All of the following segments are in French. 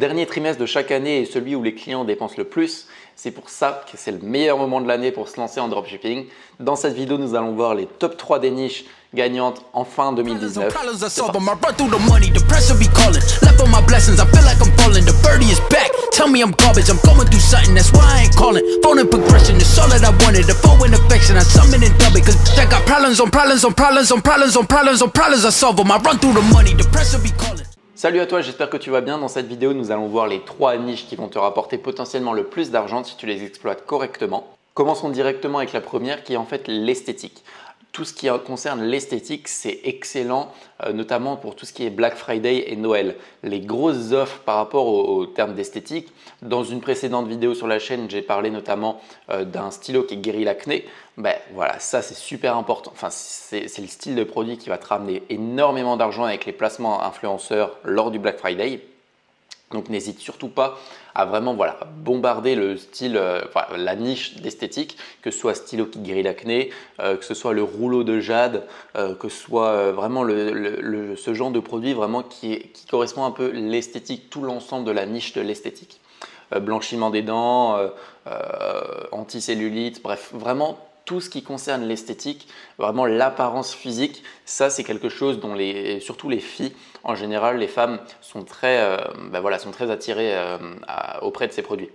Dernier trimestre de chaque année est celui où les clients dépensent le plus. C'est pour ça que c'est le meilleur moment de l'année pour se lancer en dropshipping. Dans cette vidéo, nous allons voir les top 3 des niches gagnantes en fin 2019. Salut à toi, j'espère que tu vas bien. Dans cette vidéo, nous allons voir les 3 niches qui vont te rapporter potentiellement le plus d'argent si tu les exploites correctement. Commençons directement avec la première qui est en fait l'esthétique. Tout ce qui concerne l'esthétique, c'est excellent, notamment pour tout ce qui est Black Friday et Noël. Les grosses offres par rapport au terme d'esthétique. Dans une précédente vidéo sur la chaîne, j'ai parlé notamment d'un stylo qui guérit l'acné. Ben voilà, ça c'est super important. Enfin, c'est le style de produit qui va te ramener énormément d'argent avec les placements influenceurs lors du Black Friday. Donc n'hésite surtout pas à vraiment bombarder le style, la niche d'esthétique, que ce soit stylo qui guérit l'acné, que ce soit le rouleau de jade, que ce soit vraiment ce genre de produit vraiment qui correspond un peu l'esthétique, tout l'ensemble de la niche de l'esthétique. Blanchiment des dents, anticellulite, bref, vraiment tout ce qui concerne l'esthétique, vraiment l'apparence physique, ça c'est quelque chose dont surtout les filles, en général les femmes sont très attirées auprès de ces produits.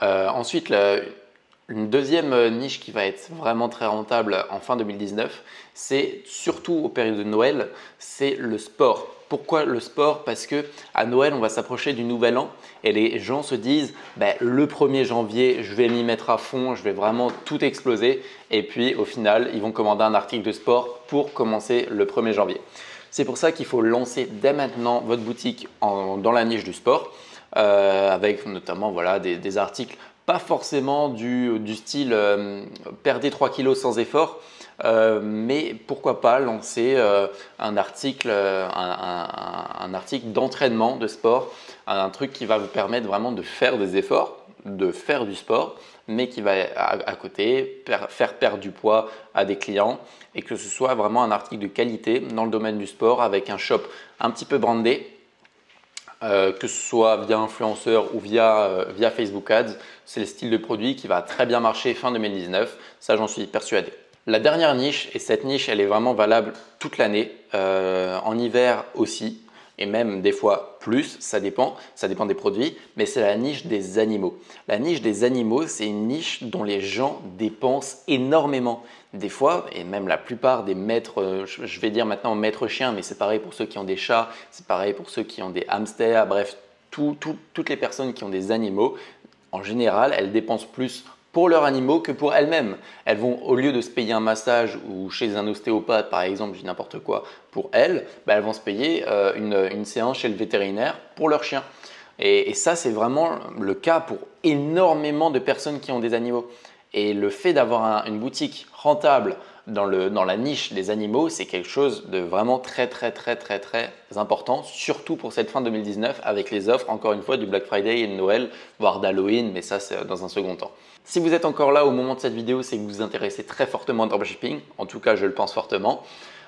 Ensuite, une deuxième niche qui va être vraiment très rentable en fin 2019, c'est surtout aux périodes de Noël, c'est le sport. Pourquoi le sport? Parce que à Noël, on va s'approcher du Nouvel An et les gens se disent le 1er janvier, je vais m'y mettre à fond, je vais vraiment tout exploser. Et puis au final, ils vont commander un article de sport pour commencer le 1er janvier. C'est pour ça qu'il faut lancer dès maintenant votre boutique dans la niche du sport avec notamment des articles pas forcément du style perdez 3 kilos sans effort. Mais pourquoi pas lancer un article d'entraînement de sport, un truc qui va vous permettre vraiment de faire des efforts, de faire du sport, mais qui va à côté faire perdre du poids à des clients et que ce soit vraiment un article de qualité dans le domaine du sport avec un shop un petit peu brandé. Que ce soit via influenceur ou via Facebook Ads, c'est le style de produit qui va très bien marcher fin 2019, ça j'en suis persuadé. La dernière niche, et cette niche elle est vraiment valable toute l'année, en hiver aussi, et même des fois plus, ça dépend des produits, mais c'est la niche des animaux. La niche des animaux, c'est une niche dont les gens dépensent énormément. Des fois, et même la plupart des maîtres, je vais dire maintenant maîtres chiens, mais c'est pareil pour ceux qui ont des chats, c'est pareil pour ceux qui ont des hamsters, bref, toutes les personnes qui ont des animaux, en général, elles dépensent plus pour leurs animaux que pour elles-mêmes. Elles vont, au lieu de se payer un massage ou chez un ostéopathe par exemple, je dis n'importe quoi, pour elles, elles vont se payer une séance chez le vétérinaire pour leur chien. Et ça, c'est vraiment le cas pour énormément de personnes qui ont des animaux. Et le fait d'avoir une boutique rentable dans la niche des animaux, c'est quelque chose de vraiment très important, surtout pour cette fin 2019 avec les offres, encore une fois, du Black Friday et de Noël, voire d'Halloween, mais ça c'est dans un second temps. Si vous êtes encore là au moment de cette vidéo, c'est que vous vous intéressez très fortement au dropshipping, en tout cas je le pense fortement.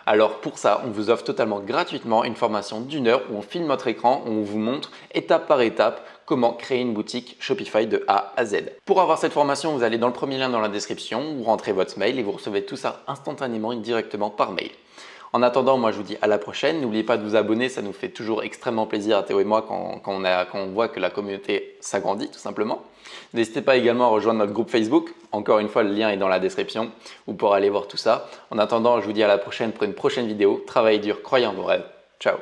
Alors pour ça, on vous offre totalement gratuitement une formation d'1 heure où on filme notre écran, où on vous montre étape par étape comment créer une boutique Shopify de A à Z. Pour avoir cette formation, vous allez dans le premier lien dans la description, vous rentrez votre mail et vous recevez tout ça instantanément et directement par mail. En attendant, moi je vous dis à la prochaine. N'oubliez pas de vous abonner, ça nous fait toujours extrêmement plaisir à Théo et moi quand on voit que la communauté s'agrandit tout simplement. N'hésitez pas également à rejoindre notre groupe Facebook. Encore une fois, le lien est dans la description. Vous pourrez aller voir tout ça. En attendant, je vous dis à la prochaine pour une prochaine vidéo. Travaillez dur, croyez en vos rêves. Ciao.